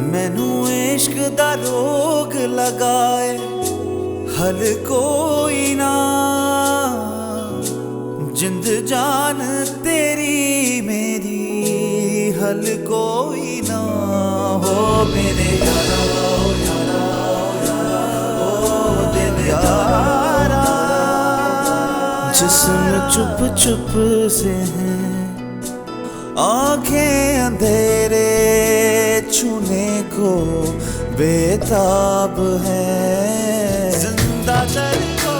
मैनू इश्क दा रोग लगाए हल कोई ना, जिंद जान तेरी मेरी हल कोई ना हो मेरे यारा ओ यारा ओ यारा ओ दिल यारा। जिस्म चुप चुप से हैं, आंखें अंधेरे छूने को बेताब है, जिंदा दर को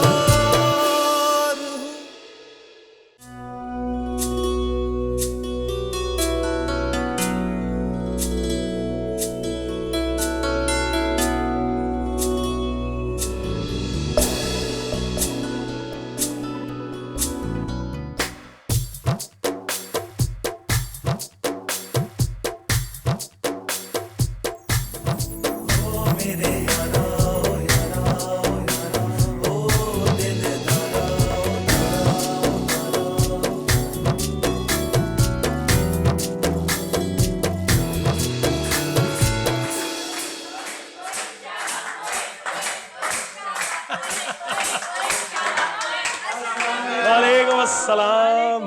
सलाम।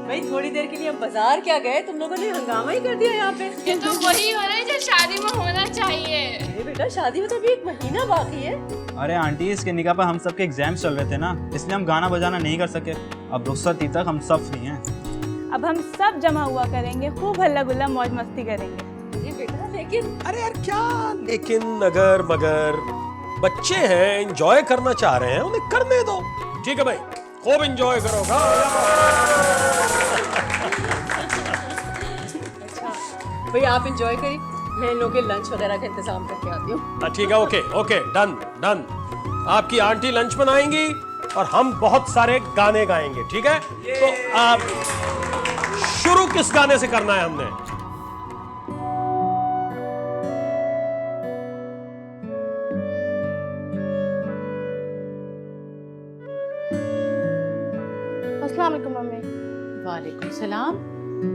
भाई थोड़ी देर के लिए हम बाजार क्या गए, तुम लोगों ने हंगामा ही कर दिया यहाँ पे। ये तो वही हो रहा है जो शादी में होना चाहिए। अरे बेटा शादी में तो अभी 1 महीना बाकी है। अरे आंटी इसके निकाह पर हम सबके एग्जाम्स चल रहे थे ना, इसलिए हम गाना बजाना नहीं कर सके। अब रुखसत तक हम सब फ्री हैं। अब हम सब जमा हुआ करेंगे, खूब हल्ला गुल्ला मौज मस्ती करेंगे। अरे बेटा लेकिन अरे यार क्या लेकिन अगर मगर, बच्चे हैं एंजॉय करना चाह रहे हैं, उन्हें करने दो। ठीक है भाई, खूब एंजॉय करो। भाई आप एंजॉय करिए, मैं इन लोगों के लंच वगैरह का इंतजाम करके आती हूँ। ठीक है, ओके ओके, डन डन। आपकी आंटी लंच बनाएंगी और हम बहुत सारे गाने गाएंगे। ठीक है, तो आप शुरू किस गाने से करना है हमने? अस्सलाम वालेकुम मम्मी। वालेकुम सलाम।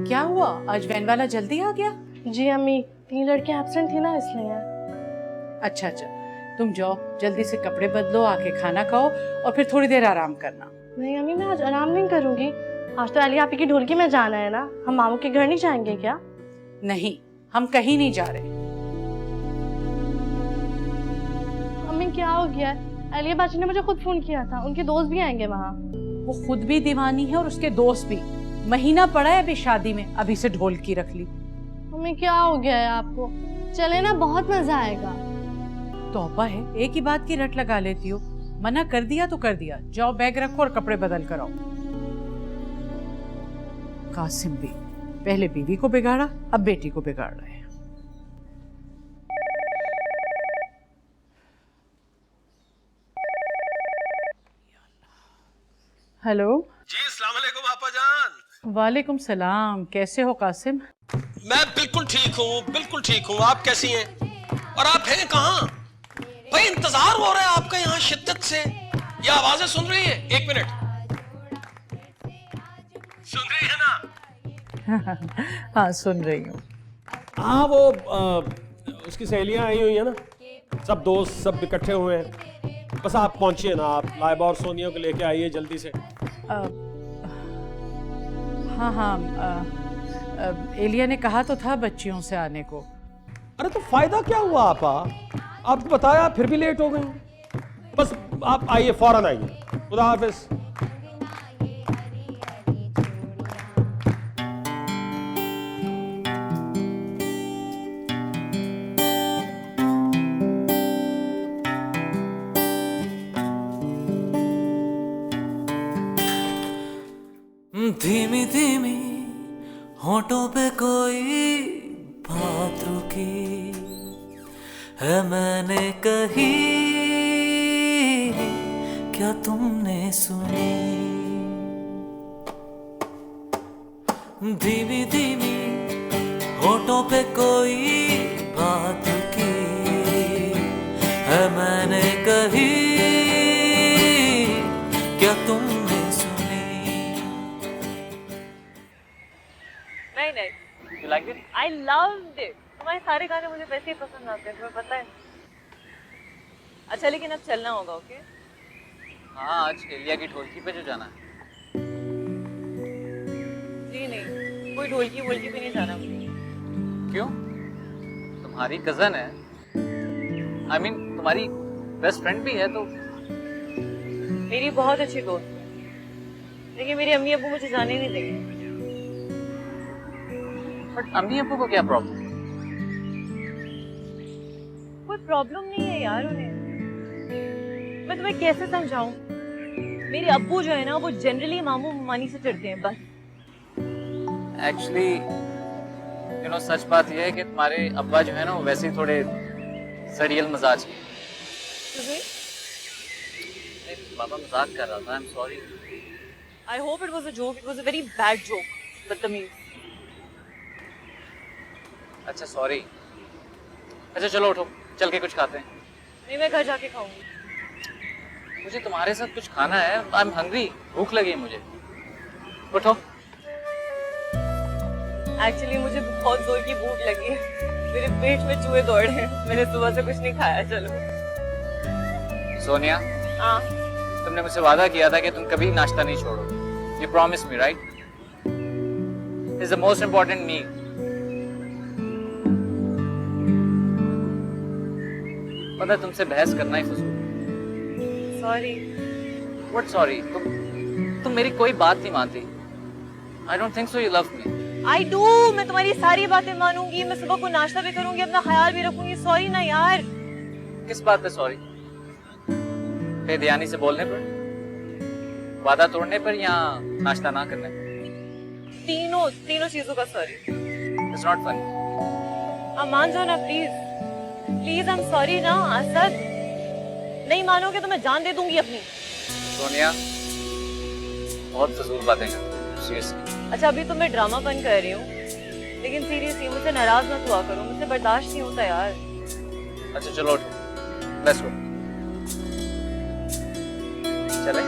क्या हुआ, आज वैन वाला जल्दी आ गया? जी अम्मी, 3 लड़कियां एब्सेंट थी ना इसलिए। अच्छा अच्छा, तुम जाओ जल्दी से कपड़े बदलो, आके खाना खाओ और फिर थोड़ी देर आराम करना। नहीं अम्मी, मैं आज आराम नहीं करूंगी। आज तो अली आपी की ढोलकी में जाना है ना, हम मामू के घर नहीं जाएंगे क्या? नहीं, हम कहीं नहीं जा रहे। अम्मी क्या हो गया है? अलिया बाजी ने मुझे खुद फोन किया था, उनके दोस्त भी आएंगे वहाँ। वो खुद भी दीवानी है और उसके दोस्त भी। महीना पड़ा है अभी शादी में, अभी से ढोलकी रख ली। मम्मी क्या हो गया है आपको? चले ना, बहुत मजा आएगा। तौबा है, एक ही बात की रट लगा लेती हो। मना कर दिया तो कर दिया। जाओ बैग रखो और कपड़े बदल कर आओ। कासिम भी पहले बीवी को बिगाड़ा, अब बेटी को बिगाड़ रहे हैं। हेलो जी, अस्सलाम वालेकुम आपा जान। वालेकुम सलाम। कैसे हो कासिम? मैं बिल्कुल ठीक हूँ, बिल्कुल ठीक हूँ। आप कैसी हैं? और आप हैं कहाँ? भाई इंतजार हो रहा है आपका यहाँ शिद्दत से। ये आवाजें सुन रही है? 1 मिनट, सुन रही है ना? हाँ सुन रही हूँ। हाँ वो उसकी सहेलियां आई हुई है ना, सब दोस्त सब इकट्ठे हुए हैं। बस आप पहुंचिए ना, आप लाइबा और सोनिया को लेके आइए जल्दी से। हाँ हाँ, एलिया ने कहा तो था बच्चियों से आने को। अरे तो फायदा क्या हुआ आपा? आपको बताया फिर भी लेट हो गई। बस आप आइए, फौरन आइए। खुदा हाफिज। धीमी धीमी होठों पे कोई बात रुकी है, मैंने कही क्या तुमने सुनी? धीमी धीमी होठों पे कोई बात की है, मैंने कही क्या तुमने सुनी? नहीं नहीं, you like it? I loved it. तुम्हारे सारे गाने मुझे वैसे ही पसंद आते हैं, तुम्हें पता है। अच्छा लेकिन अब चलना होगा, ओके? हाँ, आज एलिया की ढोलकी पे जो जाना है। जी नहीं, कोई ढोलकी वोलकी पे नहीं जाना मुझे। क्यों? तुम्हारी कजन है, I mean, तुम्हारी बेस्ट फ्रेंड भी है तो। मेरी बहुत अच्छी दोस्त है, लेकिन मेरी अम्मी अब्बू मुझे जाने नहीं देंगे। बट अम्मी अब्बू को क्या प्रॉब्लम? कोई प्रॉब्लम नहीं है यार उन्हें। मैं तुम्हें कैसे समझाऊं? मेरे अब्बू जो है ना, वो जनरली मामू मानी से चिढ़ते हैं बस। एक्चुअली यू नो सच बात यह है कि तुम्हारे अब्बा जो है ना, वो वैसे ही थोड़े सड़ियल मजाज के। बाबा मजाक कर रहा था, I am sorry. I hope it was a joke. It was a very bad joke. बदतमीज। अच्छा सॉरी। अच्छा चलो उठो, चल के कुछ खाते हैं। नहीं, मैं घर जाके खाऊंगी। मुझे तुम्हारे साथ कुछ खाना है, आई एम हंग्री, भूख लगी है मुझे। उठो। एक्चुअली मुझे बहुत जोर की भूख लगी है, मेरे पेट में चूहे दौड़ रहे हैं, मैंने सुबह से कुछ नहीं खाया। चलो। सोनिया, हाँ। तुमने मुझसे वादा किया था कि तुम कभी नाश्ता नहीं छोड़ोगे। You promise me, right? It's the most important meal. पता है तुमसे बहस करना ही फजूल। सॉरी। What sorry? तुम मेरी कोई बात नहीं मानती। I don't think so you love me. I do. मैं तुम्हारी सारी बातें मानूंगी, मैं सुबह को नाश्ता भी करूंगी, अपना ख्याल भी रखूंगी। सॉरी ना यार। किस बात पे सॉरी? बेध्यानी से बोलने पर, वादा तोड़ने पर, या नाश्ता ना करने पर? तीनों चीजों का सॉरी। It's not funny. आप मान जाओ ना please, please. I am sorry ना असद। नहीं मानोगे तो मैं जान दे दूंगी अपनी। सोनिया, बहुत फजूल बातें करती हो, सीरियसली। अच्छा अभी तो मैं ड्रामा बन कर रही हूँ, लेकिन सीरियसली मुझसे नाराज मत हुआ करो, मुझसे बर्दाश्त नहीं होता यार। अच्छा चलो उठो, लेट्स गो। चलें?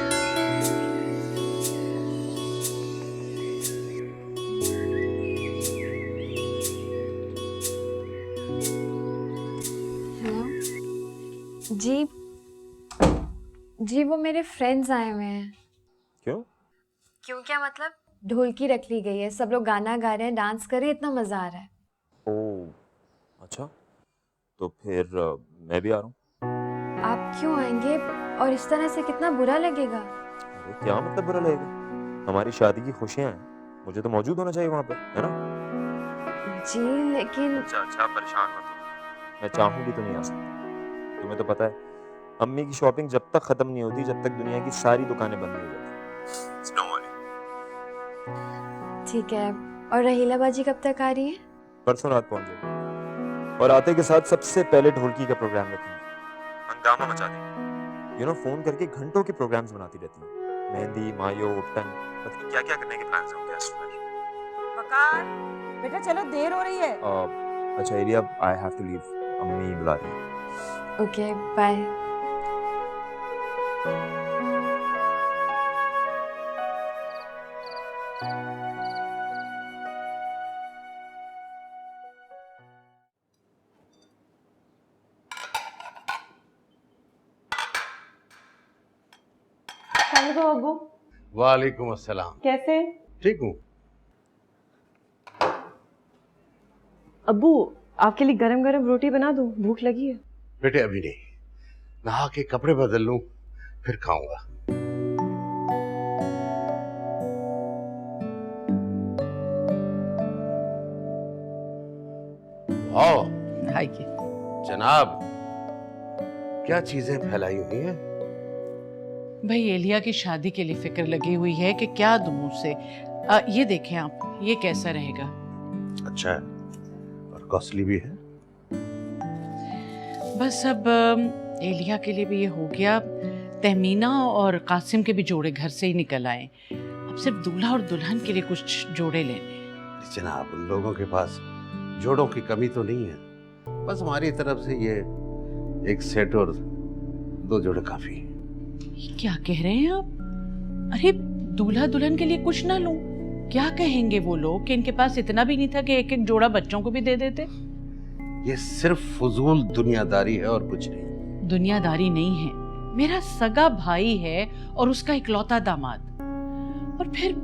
जी वो मेरे फ्रेंड्स आए हुए हैं। क्यों? क्यों क्या मतलब? ढोलकी रख ली गई है, सब लोग गाना गा रहे हैं, डांस कर रहे हैं, इतना मजा आ रहा है। ओह अच्छा, तो फिर मैं भी आ रहा हूँ। आप क्यों आएंगे? और इस तरह से कितना बुरा लगेगा। अरे क्या मतलब बुरा लगेगा? हमारी शादी की खुशियाँ हैं, मुझे तो मौजूद होना चाहिए वहाँ पे, है ना? जी लेकिन अच्छा परेशान मत हो, मैं चाहूँ भी तो नहीं आ सकता। तुम्हें तो पता है अम्मी की शॉपिंग जब तक खत्म नहीं होती, जब तक दुनिया की सारी दुकानें बंद नहीं हो जाती। Don't worry। ठीक है। और रहीला बाजी कब तक आ रही है? परसों रात पहुंच जाएगी, और आते के साथ सबसे पहले ढोलकी का प्रोग्राम रखेंगे, हंगामा मचा देंगे। यू नो फोन करके घंटों के प्रोग्राम्स बनाती रहती है, मेहंदी, मायो, उपटन, पता नहीं क्या क्या करने के प्लान्स हैं उनके। वकार, बेटा चलो देर हो रही है। अच्छा Aliya, I have to leave, अम्मी बुला रही है। Okay bye. अब्बू। वालेकुम अस्सलाम। कैसे? ठीक हूँ। अब्बू आपके लिए गरम गरम रोटी बना दूं, भूख लगी है। बेटे अभी नहीं, नहा के कपड़े बदल लूं फिर खाऊंगा। आओ। आइए। जनाब, क्या चीजें फैलाई हुई हैं? भाई एलिया की शादी के लिए फिक्र लगी हुई है कि क्या दूं उसे। ये देखें आप, ये कैसा रहेगा? अच्छा है और कॉस्टली भी है। बस अब एलिया के लिए भी ये हो गया, तहमीना और कासिम के भी जोड़े घर से ही निकल आए। अब सिर्फ दूल्हा और दुल्हन के लिए कुछ जोड़े लेने। जनाब, उन लोगों के पास जोड़ों की कमी तो नहीं है, बस हमारी तरफ से ये एक सेट और 2 जोड़े काफी। ये क्या कह रहे हैं आप? अरे दूल्हा दुल्हन के लिए कुछ ना लूं? क्या कहेंगे वो लोग कि इनके पास इतना भी नहीं था कि एक एक जोड़ा बच्चों को भी दे देते? ये सिर्फ फजूल दुनियादारी है और कुछ नहीं। दुनियादारी नहीं है, मेरा सगा भाई है और उसका इकलौता दामाद। और फिर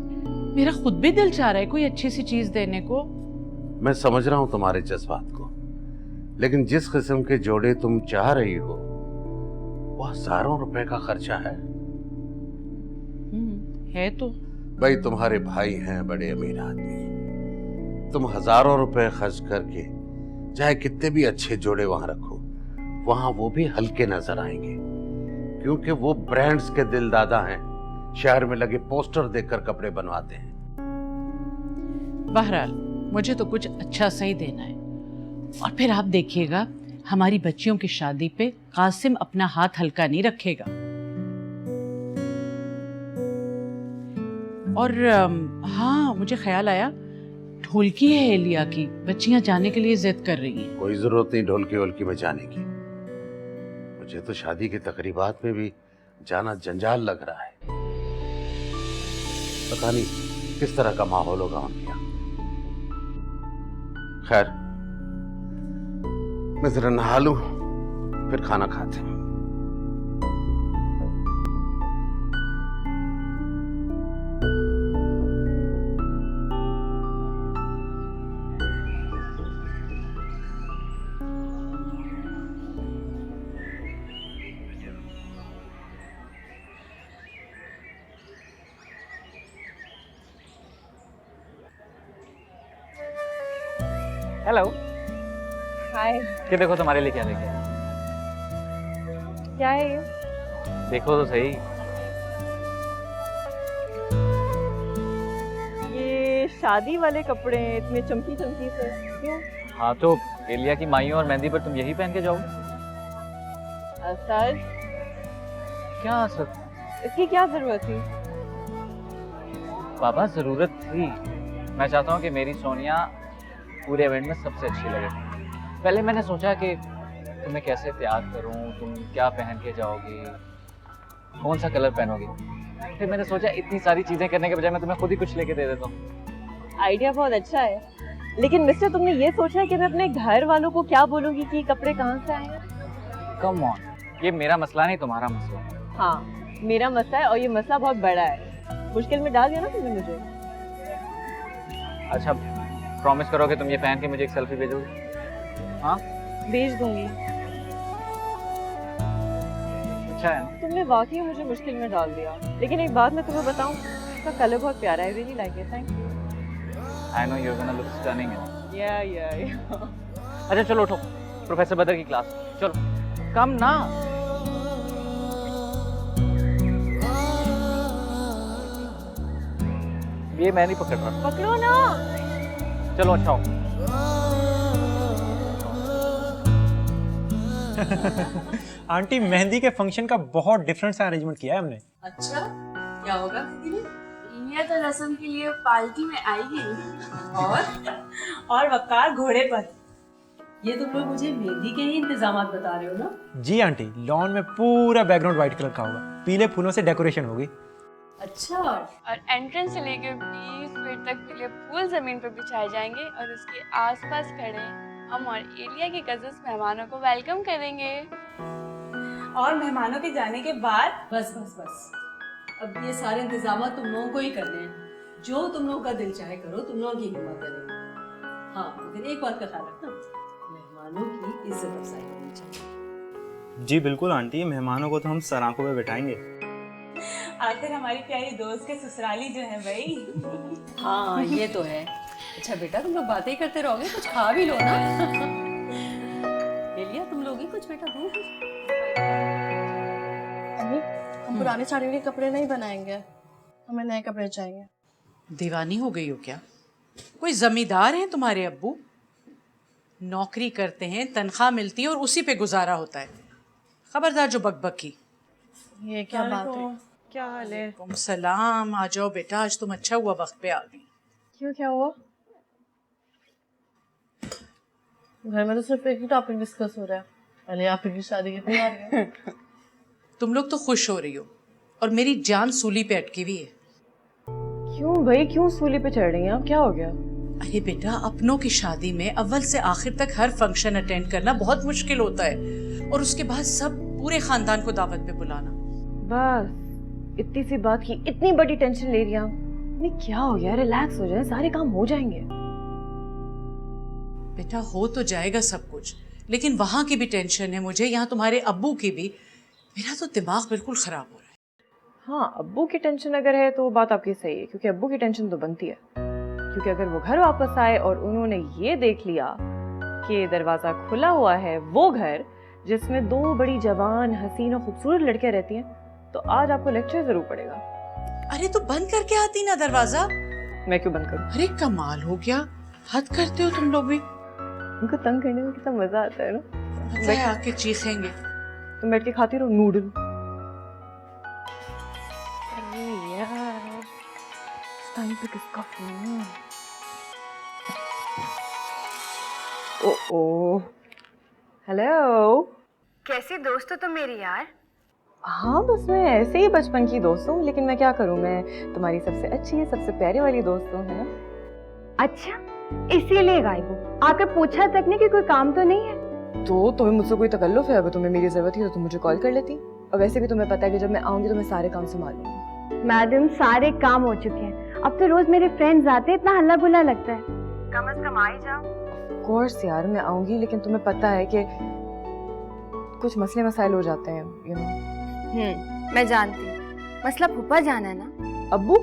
मेरा खुद भी दिल चाह रहा है कोई अच्छी सी चीज देने को। मैं समझ रहा हूं तुम्हारे जज्बात को, लेकिन जिस किस्म के जोड़े तुम चाह रही हो वो हजारों रुपए का खर्चा है तो भाई, तुम्हारे भाई हैं बड़े अमीर आदमी, तुम हजारों रुपए खर्च करके चाहे कितने भी अच्छे जोड़े वहां रखो, वहां वो भी हल्के नजर आएंगे, क्योंकि वो ब्रांड्स के दिलदादा हैं, शहर में लगे पोस्टर देखकर कपड़े बनवाते हैं। बहरहाल मुझे तो कुछ अच्छा सही देना है, और फिर आप देखिएगा हमारी बच्चियों की शादी पे कासिम अपना हाथ हल्का नहीं रखेगा। और हाँ, मुझे ख्याल आया, ढोलकी है एलिया की, बच्चियां जाने के लिए जिद कर रही हैं। कोई जरूरत नहीं ढोलकी वोलकी में जाने की, मुझे तो शादी की तकरीबात में भी जाना जंजाल लग रहा है। पता नहीं किस तरह का माहौल होगा उनके यहाँ। खैर, मैं जरा नहा लूं, फिर खाना खाते हैं। हेलो। हाय। कि देखो तुम्हारे लिए क्या लेके आया। क्या है ये? देखो तो सही। ये शादी वाले कपड़े हैं, इतने चमकी चमकी से, क्यों? हाँ तो एलिया की माइयों और मेहंदी पर तुम यही पहन के जाओगे? असद, क्या असद? इसकी क्या जरूरत थी? बाबा जरूरत थी। मैं चाहता हूँ कि मेरी सोनिया पूरे इवेंट में सबसे अच्छी लगे। पहले मैंने सोचा कि तुम्हें कैसे तैयार करूं, तुम क्या पहन के जाओगी, कौन सा कलर पहनोगी। फिर मैंने सोचा इतनी सारी चीजें करने के बजाय मैं तुम्हें खुद ही कुछ लेके दे देता हूँ। आइडिया बहुत अच्छा है, लेकिन मिस्टर तुमने ये सोचा है कि मैं अपने घर वालों को क्या बोलूंगी कि कपड़े कहाँ से आए हैं? कम ऑन, ये मेरा मसला नहीं, तुम्हारा मसला। हाँ, मेरा मसला है और ये मसला बहुत बड़ा है। मुश्किल में डाल दिया ना तुमने मुझे। अच्छा, प्रॉमिस करो कि तुम ये पहन के मुझे एक सेल्फी भेजोगे? हाँ, भेज दूंगी। अच्छा है। तुमने वाकई मुझे मुश्किल में डाल दिया, लेकिन एक बात मैं तुम्हें बताऊं, इसका कलर बहुत प्यारा है। Really like it, thank you. I know you are gonna look stunning. या अच्छा चलो उठो, प्रोफेसर बदर की क्लास, चलो। कम ना। ये मैं नहीं पकड़ रहा। पकड़ो ना। चलो अच्छा हो। आंटी, मेहंदी के फंक्शन का बहुत डिफरेंट सा अरेंजमेंट किया है हमने। अच्छा, क्या होगा दीदी? ये तो रस्म के लिए पालकी में आएगी। और वकार घोड़े पर। ये तुम लोग मुझे मेहंदी के ही इंतजामात बता रहे हो ना? जी आंटी, लॉन में पूरा बैकग्राउंड व्हाइट कलर का होगा, पीले फूलों से डेकोरेशन होगी। अच्छा। और एंट्रेंस से लेकर 20 फीट तक पीले फूल जमीन पर बिछाए जाएंगे और उसके आसपास खड़े हम और एलिया के कजिन्स मेहमानों को वेलकम करेंगे। और मेहमानों के जाने के बाद बस बस बस, अब ये सारे इंतजाम तुम लोगों को ही करने हैं। जो तुम लोगों का दिल चाहे करो, तुम लोगों की हिम्मत है। हाँ, मगर एक बात का ख्याल रखना, मेहमानों की इज्जत अफजाई करनी चाहिए। जी बिल्कुल आंटी, मेहमानों को तो हम सराखों पे बिठाएंगे। आखिर हमारी प्यारी दोस्त के ससुराली जो है भाई। हाँ ये तो है। अच्छा बेटा, तुम लोग बातें करते रहोगे, कुछ खा भी लो ना। एलिया, तुम लोगी कुछ बेटा? दो हम पुरानी साड़ियों के कपड़े नहीं बनाएंगे, हमें नए कपड़े चाहिए। दीवानी हो गई हो क्या? कोई जमींदार हैं तुम्हारे अब्बू? नौकरी करते हैं, तनख्वाह मिलती है और उसी पे गुजारा होता है। खबरदार जो बकबकी। ये क्या बात है? क्या हाल है? तुम सलाम, आ जाओ बेटा, आज तुम अच्छा हुआ वक्त पे आ गई। क्यों, क्या हुआ? घर में तो सिर्फ एक ही टॉपिक डिस्कस हो रहा है, पहले आप की शादी की तैयारी। तुम लोग तो खुश हो रही हो और मेरी जान सूली पे अटकी हुई है। क्यों भाई, क्यों सूली पे चढ़ रही हैं आप? क्या हो गया? अरे बेटा, अपनों की शादी में अव्वल से आखिर तक हर फंक्शन अटेंड करना बहुत मुश्किल होता है, और उसके बाद सब पूरे खानदान को दावत पे बुलाना। बस इतनी सी बात की इतनी बड़ी टेंशन ले रही हैं। नहीं, क्या हो गया? रिलैक्स हो जाए, सारे काम हो जाएंगे। बेटा, हो तो जाएगा सब कुछ, लेकिन वहां की भी टेंशन है मुझे, यहाँ तुम्हारे अब्बू की भी। मेरा तो दिमाग बिल्कुल खराब हो रहा है। हाँ, अब्बू की टेंशन अगर है तो बात आपकी सही है, क्योंकि अब्बू की टेंशन तो बनती है। क्योंकि अगर वो घर वापस आए और उन्होंने ये देख लिया कि दरवाजा खुला हुआ है, वो घर जिसमें 2 बड़ी जवान हसीन और खूबसूरत लड़कियां रहती हैं, तो आज आपको लेक्चर जरूर पड़ेगा। अरे तो बंद करके आती ना दरवाजा। मैं क्यों बंद करूं? अरे कमाल हो गया, हद करते हो तुम लोग भी। उनको तंग करने में कितना मजा आता है ना। मैं आके चीखेंगे। तुम बैठ के खाती रहो नूडल। अरे यार, टाइम पे किसका फोन? ओ हेलो। कैसी दोस्त हो तुम मेरी यार? हाँ, बस मैं ऐसे ही बचपन की दोस्त हूँ, लेकिन मैं क्या करूँ, मैं तुम्हारी सबसे अच्छी सबसे प्यारी वाली दोस्त हूँ, है ना? अच्छा, इसीलिए गायब हो? आके पूछा तक नहीं कि कोई काम तो नहीं है? तो तुम्हें मुझसे कोई तकल्लुफ है? अगर तुम्हें मेरी जरूरत थी तो तुम मुझे कॉल कर लेती। और वैसे भी तुम्हें पता है कि जब मैं आऊंगी तो मैं सारे काम संभालूंगी। मैडम, सारे काम हो चुके हैं, अब तो रोज मेरे फ्रेंड्स आते हैं, इतना हल्ला गुल्ला लगता है। कम से कम आ ही जाओ। ऑफ कोर्स यार, मैं आऊंगी, लेकिन तुम्हें पता है कि कुछ मसले मसाइल हो जाते हैं, यू नो। मैं जानती हूँ। मसला फूफा जाना है ना? अब्बू?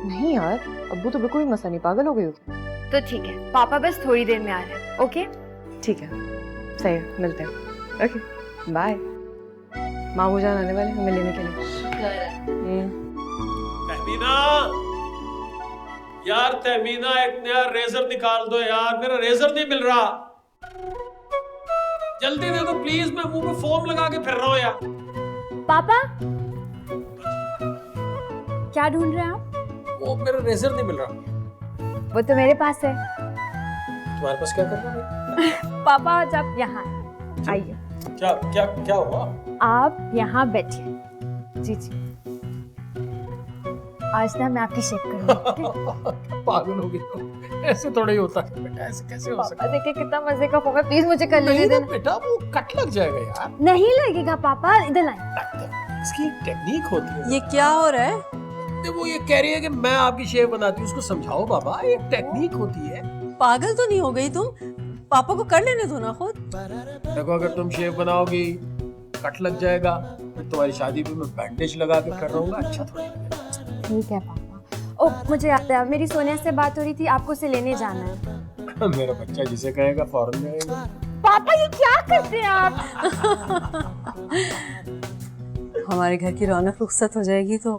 नहीं यार, अब्बू तो बिल्कुल मसला नहीं, पागल हो गई होगी। तो ठीक है, पापा बस थोड़ी देर में आ रहे हैं। ओके ठीक है, सही है, मिलते हैं। Okay bye. मामू जान आने वाले हमें लेने के लिए। तहमीना, यार तहमीना, एक नया रेजर निकाल दो यार, मेरा रेजर नहीं मिल रहा। जल्दी दे दो प्लीज, मैं मुंह में फोम लगा के फिर रहा हूँ यार। पापा, क्या ढूंढ रहे हैं आप? वो मेरा रेजर नहीं मिल रहा। वो तो मेरे पास है। तुम्हारे पास क्या करना है? पापा, आज आप यहाँ आइए। क्या क्या क्या हुआ? आप यहाँ बैठिए। जी जी, आज ना मैं आपकी शेप करूँगी। पागल हो गई हो? ऐसे थोड़ा ही होता है बेटा, ऐसे कैसे हो सकता है? देखिए कितना मजे का फोन है, प्लीज मुझे कर लेने देना। बेटा, वो कट लग जाएगा यार। नहीं लगेगा पापा, इधर लाइए। इसकी एक टेक्निक होती है। ये क्या हो रहा है? वो ये कह रही है कि मैं आपकी शेप बनाती हूँ, उसको समझाओ बाबा, एक टेक्निक होती है। पागल तो नहीं हो गई तुम? पापा को कर लेने दो ना खुद। देखो, अगर तुम शेप बनाओगी कट लग जाएगा, फिर तुम्हारी शादी पे मैं बैंडेज लगा के कर रहूंगा, अच्छा थोड़ी लगेगा। ठीक है पापा। ओ, मुझे याद है, मेरी सोनिया से बात हो रही थी, आपको उसे लेने जाना है। मेरा बच्चा जिसे कहेगा फौरन जाएगा। पापा, ये क्या करते हैं आप? हमारे घर की रौनक रुखसत हो जाएगी तो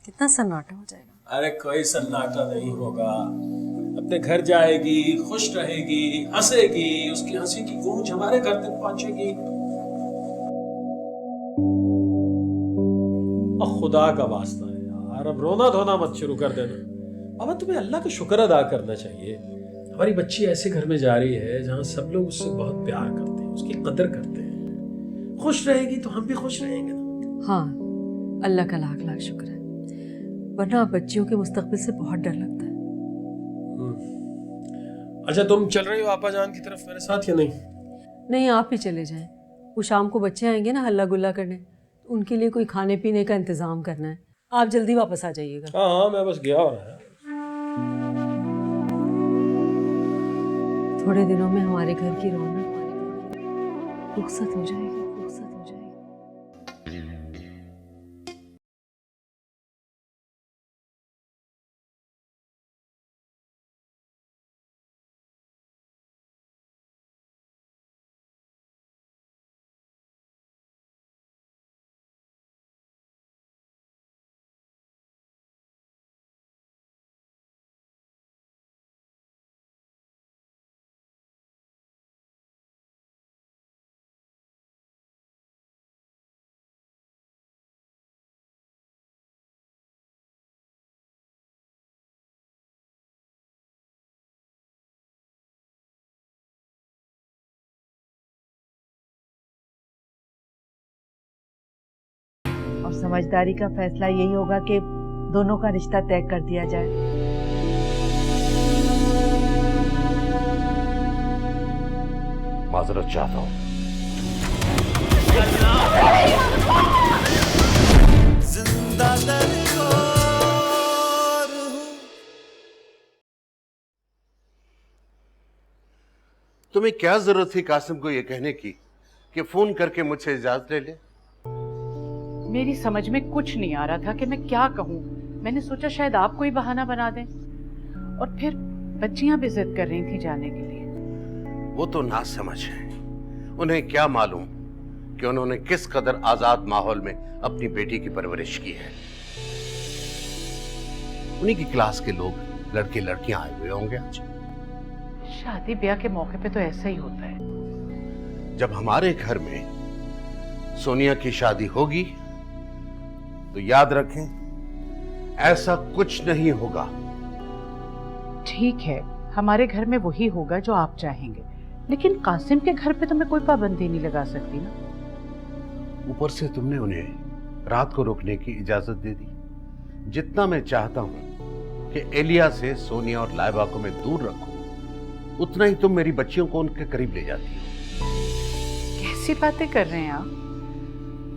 कितना सन्नाटा हो जाएगा। अरे कोई सन्नाटा नहीं होगा, अपने घर जाएगी, खुश रहेगी, हंसेगी, उसकी हंसी की गूंज हमारे घर तक पहुंचेगी। और खुदा का वास्ता है यार, अब रोना धोना मत शुरू कर देना। बाबा, तुम्हें अल्लाह का शुक्र अदा करना चाहिए। हमारी बच्ची ऐसे घर में जा रही है जहाँ सब लोग उससे बहुत प्यार करते हैं, उसकी कदर करते हैं। खुश रहेगी तो हम भी खुश रहेंगे ना। हाँ, अल्लाह का लाख लाख शुक्र है, वरना बच्चियों के मुस्तकबिल से बहुत डर लगता है। अच्छा, तुम चल रही हो आपा जान की तरफ मेरे साथ या नहीं? नहीं, आप ही चले जाएं। वो शाम को बच्चे आएंगे ना हल्ला गुल्ला करने, उनके लिए कोई खाने पीने का इंतजाम करना है। आप जल्दी वापस आ जाइएगा। हाँ, मैं बस गया हो रहा है। थोड़े दिनों में हमारे घर की रौनक रुखसत हो जाएगी, रुखसत हो जाएगी। और समझदारी का फैसला यही होगा कि दोनों का रिश्ता तय कर दिया जाए। माजरत चाहता हूँ। जिंदा दरबार हूँ। तुम्हें क्या जरूरत थी कासिम को ये कहने की कि फोन करके मुझसे इजाजत ले ले? मेरी समझ में कुछ नहीं आ रहा था कि मैं क्या कहूँ। मैंने सोचा शायद आप कोई बहाना बना दें, और फिर बच्चियां भी जिद कर रही थी जाने के लिए। वो तो ना समझ है, उन्हें क्या मालूम कि उन्होंने किस कदर आजाद माहौल में अपनी बेटी की परवरिश की है। उन्हीं की क्लास के लोग, लड़के लड़कियां आए हुए होंगे आज। शादी ब्याह के मौके पे तो ऐसा ही होता है। जब हमारे घर में सोनिया की शादी होगी तो याद रखें, ऐसा कुछ नहीं होगा। ठीक है, हमारे घर में वही होगा जो आप चाहेंगे, लेकिन कासिम के घर पे तो मैं कोई पाबंदी नहीं लगा सकती ना। ऊपर से तुमने उन्हें रात को रुकने की इजाजत दे दी। जितना मैं चाहता हूं कि एलिया से सोनिया और लाइबा को मैं दूर रखूं, उतना ही तुम मेरी बच्चियों को उनके करीब ले जाती हो। कैसी बातें कर रहे हैं आप?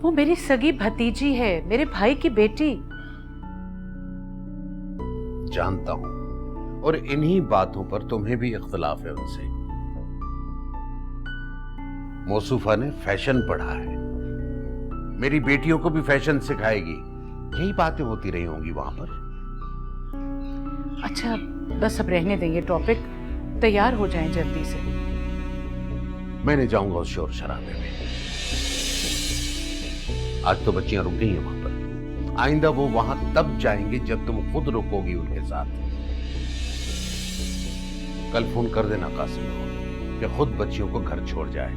वो मेरी सगी भतीजी है, मेरे भाई की बेटी। जानता हूं, और इन्हीं बातों पर तुम्हें भी इख्तिलाफ है उनसे। मौसूफा ने फैशन पढ़ा है, मेरी बेटियों को भी फैशन सिखाएगी। यही बातें होती रही होंगी वहां पर। अच्छा, बस अब रहने देंगे टॉपिक, तैयार हो जाएं जल्दी से। मैं नहीं जाऊंगा उस शोर शराबे में। आज तो बच्चियां रुक गई हैं वहां पर, आइंदा वो वहां तब जाएंगे जब तुम खुद रुकोगी उनके साथ। कल फोन कर देना कासिम को कि खुद बच्चियों को घर छोड़ जाए,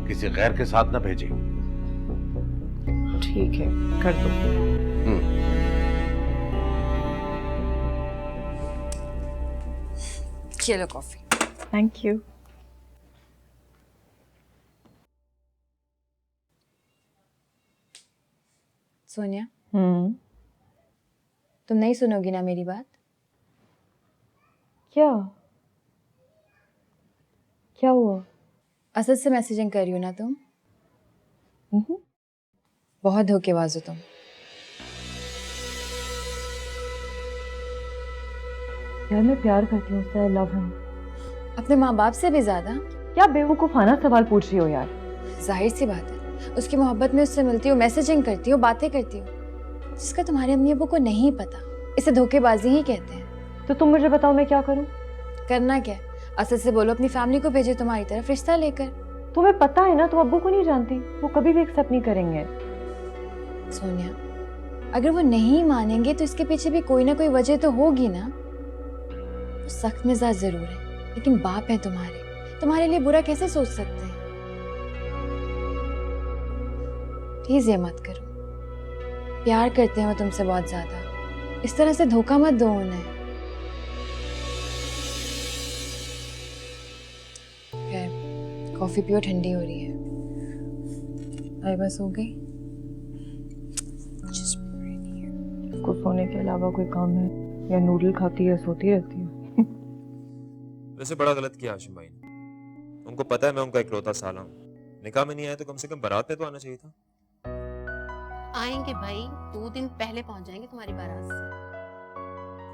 किसी गैर के साथ ना भेजे। ठीक है, कर दो। चलो कॉफी। Thank you. सोनिया, तुम नहीं सुनोगी ना मेरी बात? क्या क्या हुआ? असद से मैसेजिंग कर रही हो ना तुम? बहुत धोखेबाज हो तुम। यार मैं प्यार करती हूँ उससे, आई लव हिम। अपने माँ बाप से भी ज्यादा? क्या बेवकूफाना सवाल पूछ रही हो यार। जाहिर सी बात है, उसकी मोहब्बत में उससे मिलती हो, मैसेजिंग करती हो, बातें करती हो, जिसका तुम्हारे अम्मी अब्बू को नहीं पता। इसे धोखेबाजी ही कहते हैं। तो तुम मुझे बताओ मैं क्या करूँ? करना क्या? असद से बोलो अपनी फैमिली को भेजे तुम्हारी तरफ रिश्ता लेकर। तुम्हें पता है ना, तुम अब्बू को नहीं जानती, वो कभी भी एक्सेप्ट नहीं करेंगे। सोनिया, अगर वो नहीं मानेंगे तो इसके पीछे भी कोई ना कोई वजह तो होगी ना। वो सख्त मिजाज जरूर है, लेकिन बाप है तुम्हारे लिए बुरा कैसे सोच सकते हैं? प्लीज ये मत करो, प्यार करते हैं वो तुमसे बहुत ज्यादा। इस तरह से धोखा मत दो उन्हें। खैर, कॉफी पियो, ठंडी हो रही है। आई बस हो गई। उसको सोने के अलावा कोई काम है? या नूडल खाती है, सोती रहती है? वैसे बड़ा गलत किया हाशिम भाई ने। उनको पता है मैं उनका इकलौता साला हूँ। निकाह में नहीं आया तो कम से कम बारात में तो आना चाहिए था। आएंगे भाई, 2 दिन पहले पहुंच जाएंगे तुम्हारी बारात से।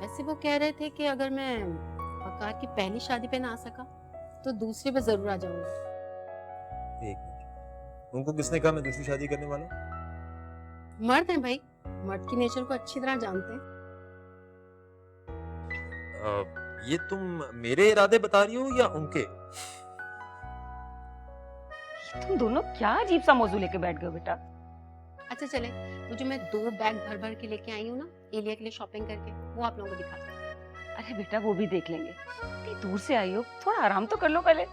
वैसे वो कह रहे थे कि अगर मैं वकार की पहली शादी पे ना आ सका तो दूसरी पे जरूर आ जाऊंगा। एक मिनट, उनको किसने कहा मैं दूसरी शादी करने वाला हूँ? मर्द हैं भाई, मर्द की नेचर को अच्छी तरह जानते हैं। ये तुम मेरे इरादे बता रही हो या उनके? तुम दोनों क्या अजीब सा मौजू लेके बैठ गए बेटा। अच्छा चले, वो जो मैं 2 बैग भर भर के लेके आई हूँ ना एलिया के लिए शॉपिंग करके, वो आप लोगों को दिखा दूँ। अरे बेटा वो भी देख लेंगे, इतनी दूर से आई हो, थोड़ा आराम तो कर लो पहले।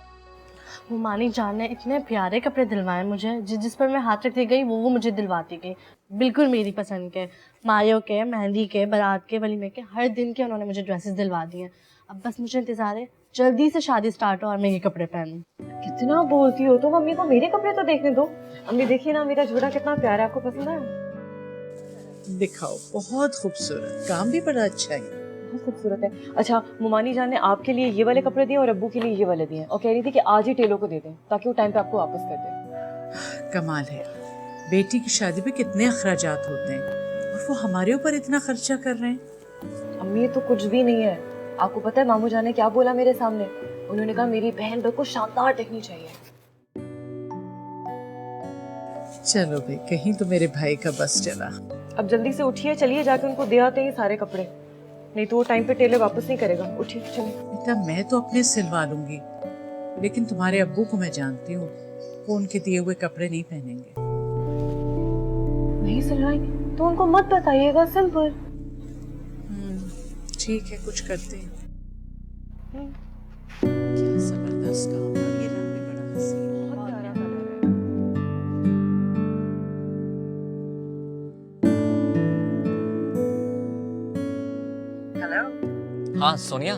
वो मानी जान ने इतने प्यारे कपड़े दिलवाए मुझे, जिस पर मैं हाथ रखती गई वो मुझे दिलवाती गई। बिल्कुल मेरी पसंद के, मायो के, मेहंदी के, बारात के, वलीमे के, हर दिन के उन्होंने मुझे ड्रेसेस दिलवा दी हैं। अब बस मुझे इंतजार है जल्दी से शादी स्टार्ट हो और मैं ये कपड़े पहनूं। कितना बोलती हो तुम, अम्मी को मेरे कपड़े तो देखने दो। अम्मी देखिए ना मेरा जोड़ा कितना प्यारा है, आपको पसंद है? दिखाओ, बहुत खूबसूरत, काम भी बड़ा अच्छा है। बहुत खूबसूरत है। अच्छा, मुमानी जान ने आपके लिए ये वाले कपड़े दिए और अब्बू के लिए ये वाले दिए और कह रही थी कि आज ही टेलर को दे दें ताकि वो टाइम पे आपको वापस कर दे। कमाल है, बेटी की शादी पे कितने अखराजात होते हैं और वो हमारे ऊपर इतना खर्चा कर रहे हैं। अम्मी ये तो कुछ भी नहीं है। आपको पता है मामू जान ने क्या बोला मेरे सामने? उन्होंने कहा मेरी बहन बिल्कुल शानदार दिखनी चाहिए। चलो भाई, कहीं तो मेरे भाई का बस चला। अब जल्दी से उठिए, चलिए जाके उनको दे आते हैं सारे कपड़े, नहीं तो वो टाइम पे टेलर वापस नहीं करेगा। उठिए चलिए। बेटा मैं तो अपने सिलवा लूंगी, लेकिन तुम्हारे अब्बू को मैं जानती हूँ, वो उनके दिए हुए कपड़े नहीं पहनेंगे। नहीं सिलवाएंगे तो उनको मत बताइएगा, सिंपल। ठीक है, कुछ करते हैं। क्या जबरदस्त काम है, ये रंग भी बड़ा हसीन है। हेलो। हाँ सोनिया,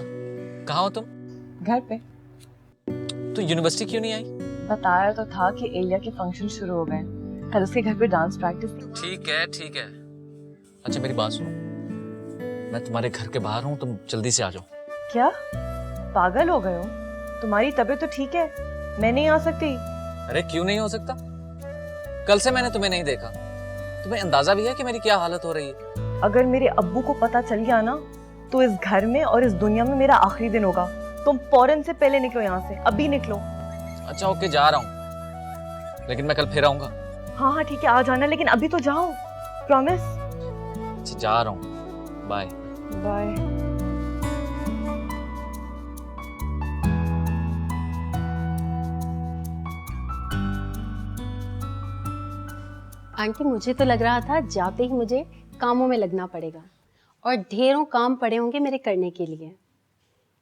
कहाँ हो तुम? घर पे। तो यूनिवर्सिटी क्यों नहीं आई? बताया तो था कि एलिया के फंक्शन शुरू हो गए, कल उसके घर पे डांस प्रैक्टिस। ठीक है ठीक है। अच्छा मेरी बात सुनो, मैं तुम्हारे घर के बाहर हूँ, तुम जल्दी से आ जाओ। क्या पागल हो गए हो? तुम्हारी तबीयत तो ठीक है, मैं नहीं आ सकती। अरे क्यों नहीं हो सकता? कल से मैंने तुम्हें नहीं देखा, तुम्हें अंदाजा भी है कि मेरी क्या हालत हो रही है? अगर मेरे अब्बू को पता चल गया ना तो इस घर में और इस दुनिया में मेरा आखिरी दिन होगा। तुम फौरन से पहले निकलो यहाँ से, अभी निकलो। अच्छा ओके, जा रहा हूँ, लेकिन मैं कल फिर आऊंगा। हाँ हाँ ठीक है, आ जाना, लेकिन अभी तो जाओ, प्रॉमिस। अच्छा जा रहा हूँ, बाय बाय। आंटी मुझे तो लग रहा था जाते ही मुझे कामों में लगना पड़ेगा और ढेरों काम पड़े होंगे मेरे करने के लिए,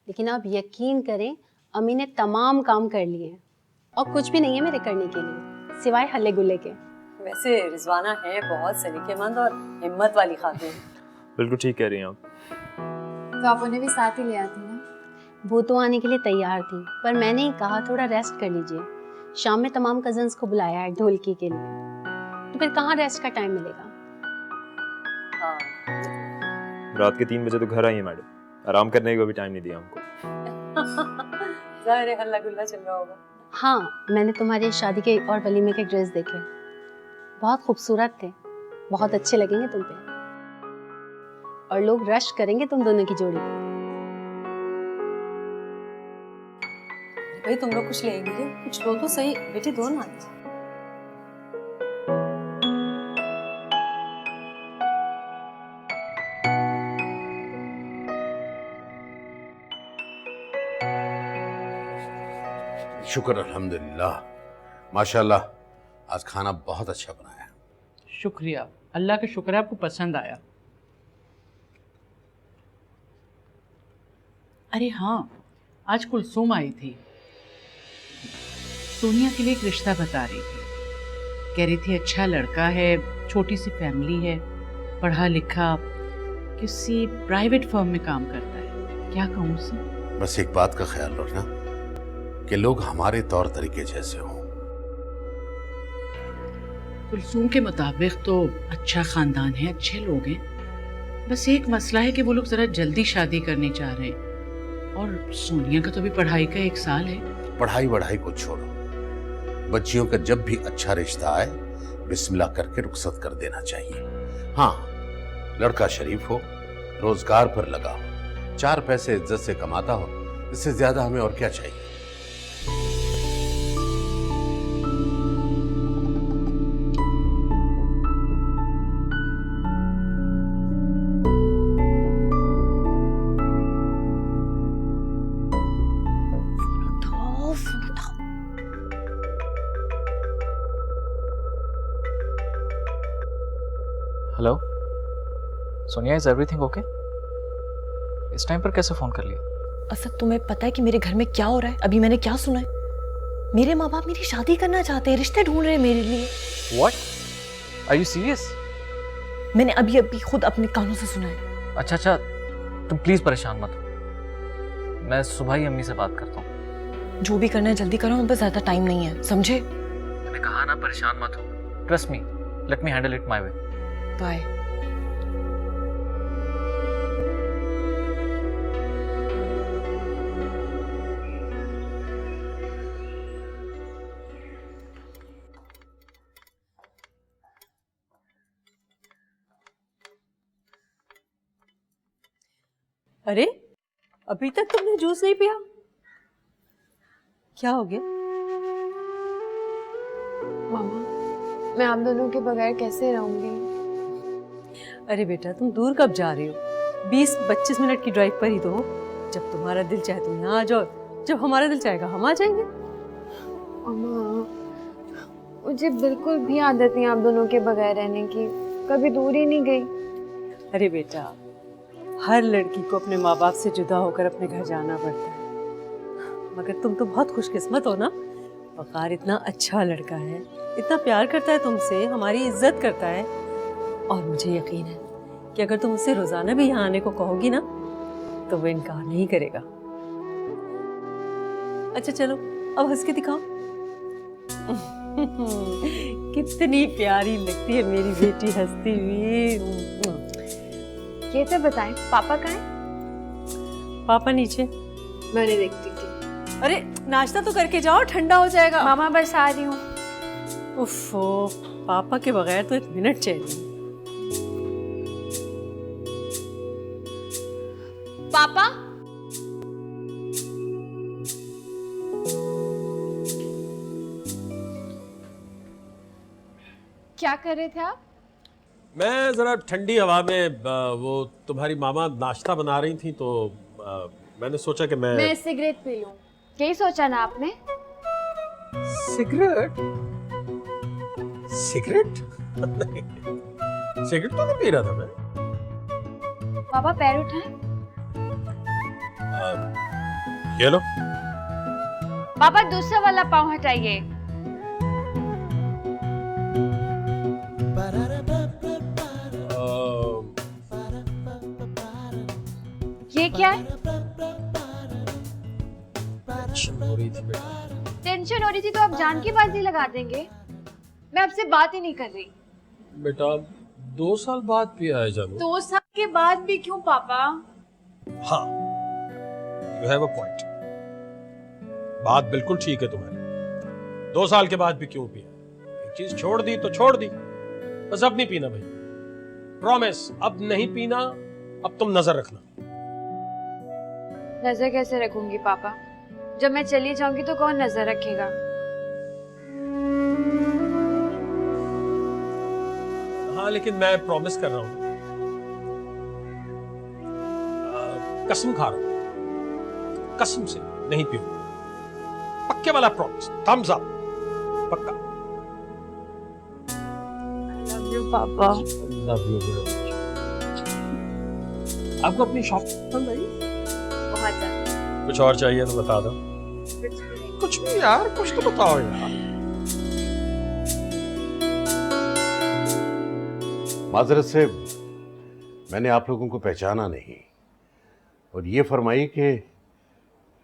लेकिन आप यकीन करें अम्मी ने तमाम काम कर लिए और कुछ भी नहीं है मेरे करने के लिए सिवाय हल्ले गुल्ले के। वैसे रिजवाना है बहुत सलीकेमंद और हिम्मत वाली खातून। बिल्कुल ठीक कह रही हैं आप। तो आप उन्हें भी साथ ही ले आती ना। वो तो आने के लिए तैयार थी, पर मैंने ही कहा थोड़ा रेस्ट कर लीजिए। शाम में तमाम कजन्स को बुलाया है ढोलकी के लिए, तो फिर कहाँ रेस्ट का टाइम मिलेगा। हाँ। रात के 3 बजे तो घर आई है मैडम, आराम करने का भी टाइम नहीं दिया हमको। ज़ाहिर है हल्ला गुल्ला चल रहा होगा। हाँ, मैंने तुम्हारी शादी के और वलीमे के ड्रेस देखे, बहुत खूबसूरत थे, बहुत अच्छे लगेंगे तुम पे, और लोग रश करेंगे तुम दोनों की जोड़ी पे। भाई तुम लोग कुछ लेंगे क्या? कुछ लो तो सही बेटी, दो ना। शुक्र अल्हम्दुलिल्लाह, माशाल्लाह आज खाना बहुत अच्छा बनाया। शुक्रिया, अल्लाह का शुक्र है आपको पसंद आया। अरे हाँ, आज कुलसूम आई थी, सोनिया के लिए एक रिश्ता बता रही थी। कह रही थी अच्छा लड़का है, छोटी सी फैमिली है, पढ़ा लिखा, किसी प्राइवेट फर्म में काम करता है। क्या कहूँ उसे? बस एक बात का ख्याल रखना कि लोग हमारे तौर तरीके जैसे हों। कुलसूम के मुताबिक तो अच्छा खानदान है, अच्छे लोग हैं, बस एक मसला है कि वो लोग जरा जल्दी शादी करनी चाह रहे हैं, और सोनिया का तो भी पढ़ाई का 1 साल है। पढ़ाई वढ़ाई को छोड़ो, बच्चियों का जब भी अच्छा रिश्ता आए बिस्मिल्लाह करके रुखसत कर देना चाहिए। हाँ, लड़का शरीफ हो, रोजगार पर लगा हो, 4 पैसे इज्जत से कमाता हो, इससे ज्यादा हमें और क्या चाहिए। Hello Sonia, is everything okay? इस टाइम पर कैसे फोन कर लिया? असद तुम्हें पता है कि मेरे घर में क्या हो रहा है? अभी मैंने क्या सुना है? मेरे माँ बाप मेरी शादी करना चाहते हैं, रिश्ते ढूंढ रहे हैं मेरे लिए। What? Are you serious? मैंने अभी अभी खुद अपने कानों से सुना है। अच्छा, तुम प्लीज परेशान मत हो, मैं सुबह ही अम्मी से बात करता हूँ। जो भी करना है जल्दी करो, मुझे ज्यादा टाइम नहीं है, समझे? मैंने कहा ना परेशान मत हो, trust me, let me handle it my way. Bye. अरे अभी तक तुमने जूस नहीं पिया? क्या हो गया? मामा, मैं आप दोनों के बगैर कैसे रहूंगी? अरे बेटा, तुम दूर कब जा रही हो? 20-25 मिनट की ड्राइव पर ही तो हो। जब तुम्हारा दिल चाहे तुम यहाँ आ जाओ, जब हमारा दिल चाहेगा हम आ जाएंगे। मामा, मुझे बिल्कुल भी आदत नहीं आप दोनों के बगैर रहने की, कभी दूर ही नहीं गई। अरे बेटा, हर लड़की को अपने माँ बाप से जुदा होकर अपने घर जाना पड़ता है, मगर तुम तो बहुत खुशकिस्मत हो ना। वकार इतना अच्छा लड़का है, इतना प्यार करता है तुमसे, हमारी इज्जत करता है, और मुझे यकीन है कि अगर तुम उससे रोजाना भी यहाँ आने को कहोगी ना तो वो इनकार नहीं करेगा। अच्छा चलो, अब हंस के दिखाओ। कितनी प्यारी लगती है मेरी बेटी हंसती हुई। ये तो बताएं, पापा कहाँ हैं? पापा नीचे। मैं नहीं देखती थी। अरे नाश्ता तो करके जाओ, ठंडा हो जाएगा। मामा बस आ रही हूँ। उफ़ो, पापा के बगैर तो 1 मिनट चैन नहीं। पापा, क्या कर रहे थे आप? मैं जरा ठंडी हवा में वो तुम्हारी मामा नाश्ता बना रही थी तो मैंने सोचा कि मैं सिगरेट पी लूं। यही सोचा ना आपने? सिगरेट? सिगरेट? नहीं, सिगरेट तो नहीं पी रहा था मैं। पापा पैर उठाएं। ये लो। पापा दूसरा वाला पाँव हटाइए। ये क्या है? टेंशन हो रही थी बेटा। टेंशन हो रही थी तो आप जान की बाजी लगा देंगे? मैं आपसे बात ही नहीं कर रही। बेटा 2 साल बाद पिया है जानू। 2 साल के बाद भी क्यों पापा? हाँ, यू हैव अ पॉइंट। बात बिल्कुल ठीक है तुम्हारी। 2 साल के बाद भी क्यों पिया? एक चीज छोड़ दी तो छोड़ दी, बस अब नहीं पीना भाई। प्रॉमिस, अब नहीं पीना। अब तुम नजर रखना। नजर कैसे रखूंगी पापा? जब मैं चली जाऊंगी तो कौन नजर रखेगा? हाँ, लेकिन मैं प्रॉमिस कर रहा हूँ, कसम खा रहा हूँ, कसम से नहीं पीऊंगा। पक्के वाला प्रॉमिस, थम्स अप, पक्का। लव यू पापा। Love you. आपको अपनी शॉप पसंद आई? बहुत ज्यादा। कुछ और चाहिए तो बता दो। कुछ भी यार, कुछ तो बताओ यार। माजरत से मैंने आप लोगों को पहचाना नहीं, और ये फरमाइए कि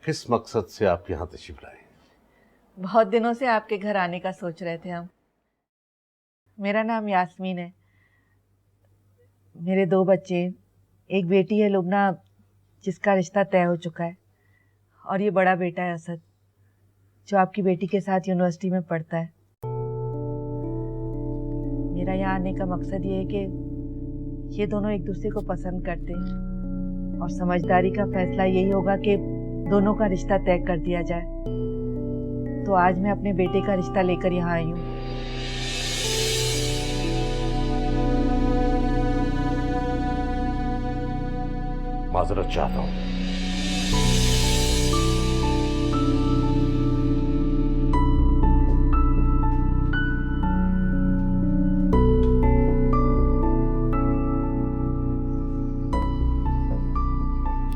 किस मकसद से आप यहाँ तशरीफ लाए? बहुत दिनों से आपके घर आने का सोच रहे थे हम। मेरा नाम यास्मीन है, मेरे 2 बच्चे, एक बेटी है लुबना जिसका रिश्ता तय हो चुका है, और ये बड़ा बेटा है असद जो आपकी बेटी के साथ यूनिवर्सिटी में पढ़ता है। मेरा यहाँ आने का मकसद ये है कि ये दोनों एक दूसरे को पसंद करते हैं, और समझदारी का फैसला यही होगा कि दोनों का रिश्ता तय कर दिया जाए। तो आज मैं अपने बेटे का रिश्ता लेकर यहाँ आई हूँ। माजरत चाहता हूँ।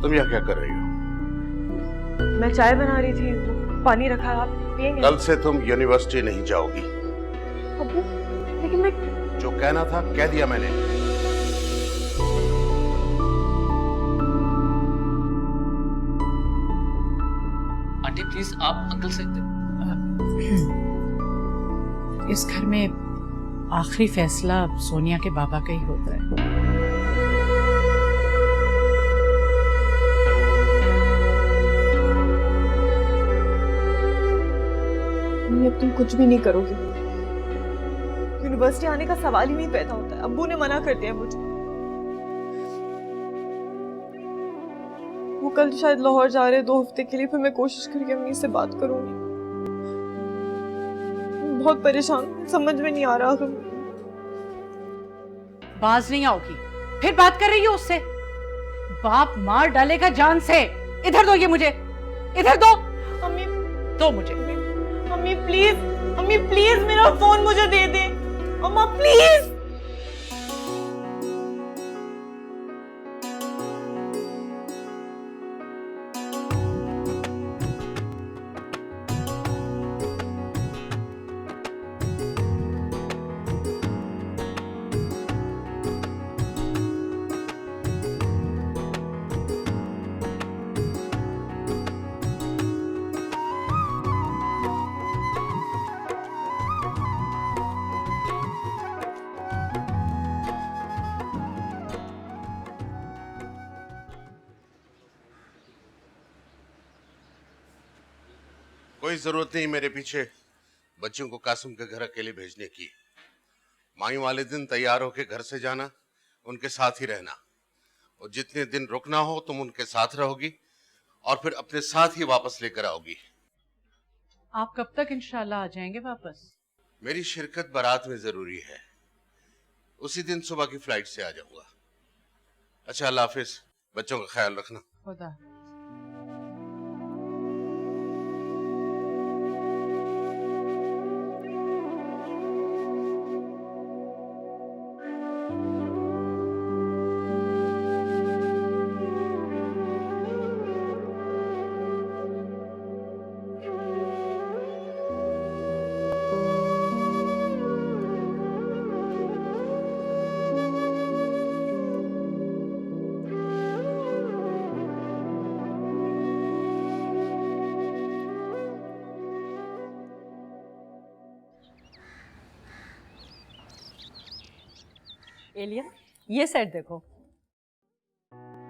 तुम यहाँ क्या कर रही हो? मैं चाय बना रही थी, पानी रखा, आप पिएंगे? कल से तुम यूनिवर्सिटी नहीं जाओगी। अब्बू, लेकिन मैं जो कहना था कह दिया मैंने। आंटी प्लीज आप अंकल से। इस घर में आखिरी फैसला सोनिया के बाबा का ही होता है। अब तुम कुछ भी नहीं करोगे। यूनिवर्सिटी आने का सवाल ही नहीं पैदा होता है। अब्बू ने मना कर दिया मुझे। कल शायद लाहौर जा रहे 2 हफ्ते के लिए, फिर मैं कोशिश करके अम्मी से बात करूंगी। बहुत परेशान, समझ में नहीं आ रहा। बाज नहीं आओगी, फिर बात कर रही हो उससे? बाप मार डालेगा जान से। इधर दो ये मुझे, इधर दो। अम्मी दो मुझे। अम्मी प्लीज मेरा फोन मुझे दे दे। अम्मा प्लीज। कोई जरूरत नहीं मेरे पीछे बच्चों को कासिम के घर अकेले भेजने की। माई वाले दिन तैयार होके घर से जाना, उनके साथ ही रहना, और जितने दिन रुकना हो तुम उनके साथ रहोगी और फिर अपने साथ ही वापस लेकर आओगी। आप कब तक इंशाल्लाह आ जाएंगे वापस? मेरी शिरकत बारात में जरूरी है, उसी दिन सुबह की फ्लाइट से आ जाऊंगा। अच्छा, अल्लाह हाफिज, बच्चों का ख्याल रखना। खुदा। एलिया, ये सेट देखो।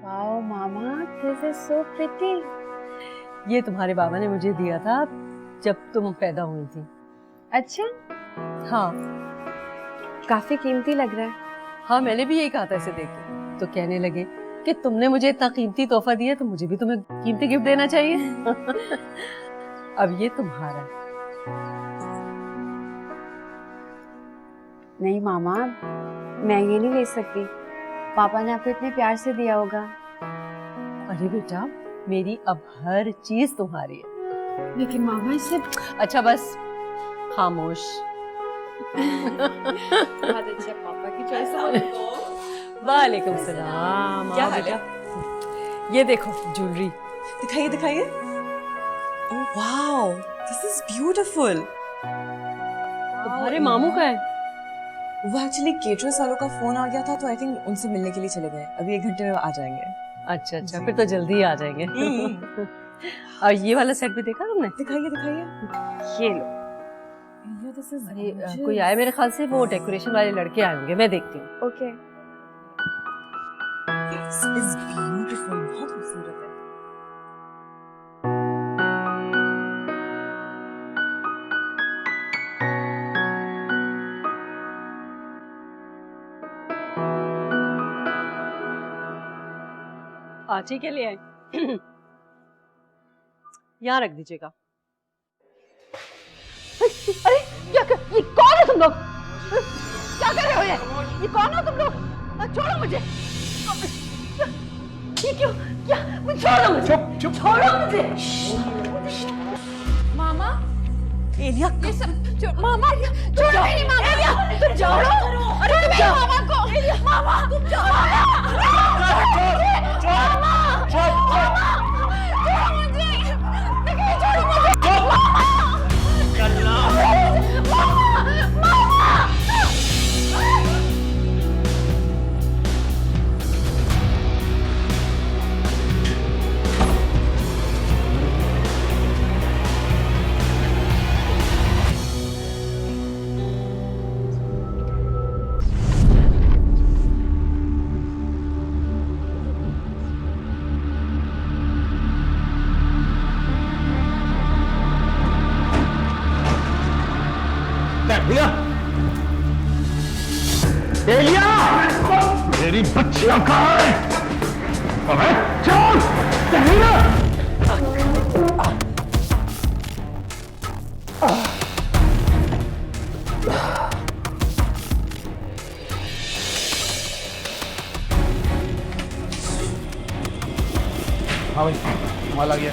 Wow mama, this is so pretty. ये तुम्हारे बाबा ने मुझे दिया था जब तुम पैदा हुई थी। अच्छा? हाँ। काफी कीमती लग रहा है। हाँ, मैंने भी यही कहा था इसे देख के, तो कहने लगे कि तुमने मुझे इतना कीमती तोहफा दिया तो मुझे भी तुम्हें कीमती गिफ्ट देना चाहिए। अब ये तुम्हारा। नहीं मामा, मैं ये नहीं ले सकती। पापा ने आपको इतने प्यार से दिया होगा। अरे बेटा, मेरी अब हर चीज तुम्हारी है। लेकिन मामा इससे। अच्छा बस, खामोश। बहुत अच्छे पापा की चॉइस। वालेकुम सलाम। क्या आओ हाल बेटा। ये देखो ज्वेलरी। दिखाइए दिखाइए। Wow, this is beautiful. तुम्हारे मामू का है? वो एक्चुअली केटरो सालों का फोन आ गया था, तो आई थिंक उनसे मिलने के लिए चले गए। अभी 1 घंटे में आ जाएंगे। अच्छा अच्छा, फिर तो जल्दी ही आ जाएंगे। और ये वाला सेट भी देखा तुमने? दिखाइए दिखाइए। ये लो। अरे कोई आया मेरे ख्याल से, वो डेकोरेशन वाले लड़के आए होंगे, मैं देखती हूँ। ओके। दिस इज ब्यूटीफुल, बहुत खूबसूरत है। आची के लिए आए। यहाँ रख दीजिएगा। अरे ये कौन है तुम लोग? क्या कर रहे हो ये कौन हो तुम लोग? छोड़ो मुझे। ये क्यों? क्या? छोड़ो मुझे। चुप छोड़ो मुझे। मामा, एलिया, ये सब मामा, छोड़ो मेरी मामा। एलिया, तुम छोड़ो। अरे तुम मेरी मामा को। मामा, तुम छोड़ो। एलिया, मेरी बच्चियां कहाँ है? अबे चल! भाई माल आ गया।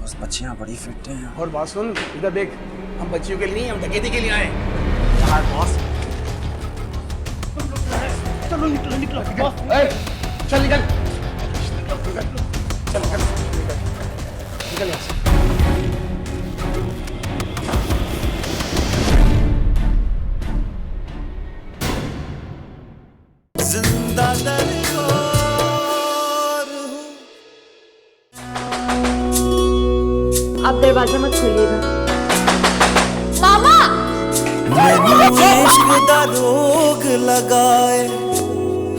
बस बच्चियां बड़ी फिट हैं। और बात सुन, इधर देख, हम बच्चियों के लिए नहीं, हम डकैती के लिए आए। यार बॉस, चलो निकलो निकलो बॉस। चल निकल, चल निकल निकल यहाँ से। जिंदा आप दरवाजा मत खोलिएगा। मामा मैनू इश्क दा रोग लगाए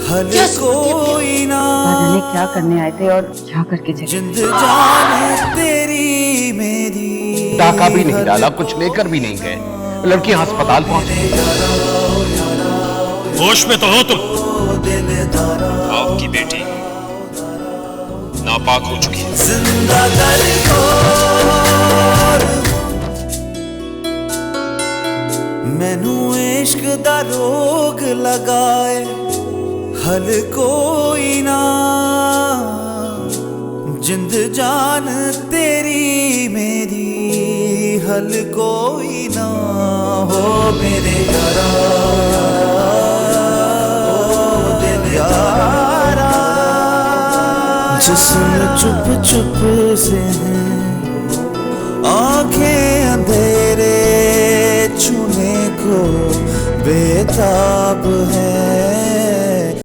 हल कोई ना जाने क्या करने आए थे और क्या करके चले। जिंद जान तेरी मेरी डाका भी नहीं डाला, कुछ लेकर भी नहीं गए, लड़की अस्पताल पहुंच गई। होश में तो हो तुम? आपकी बेटी नापाक हो चुकी है। जिंदा मैनू इश्क दा रोग लगाए हल कोई ना जिंद जान तेरी मेरी हल कोई ना हो मेरे यारा यारा जिस्म चुप चुप से हैं आंखें अंधेरे छूने को बेताब है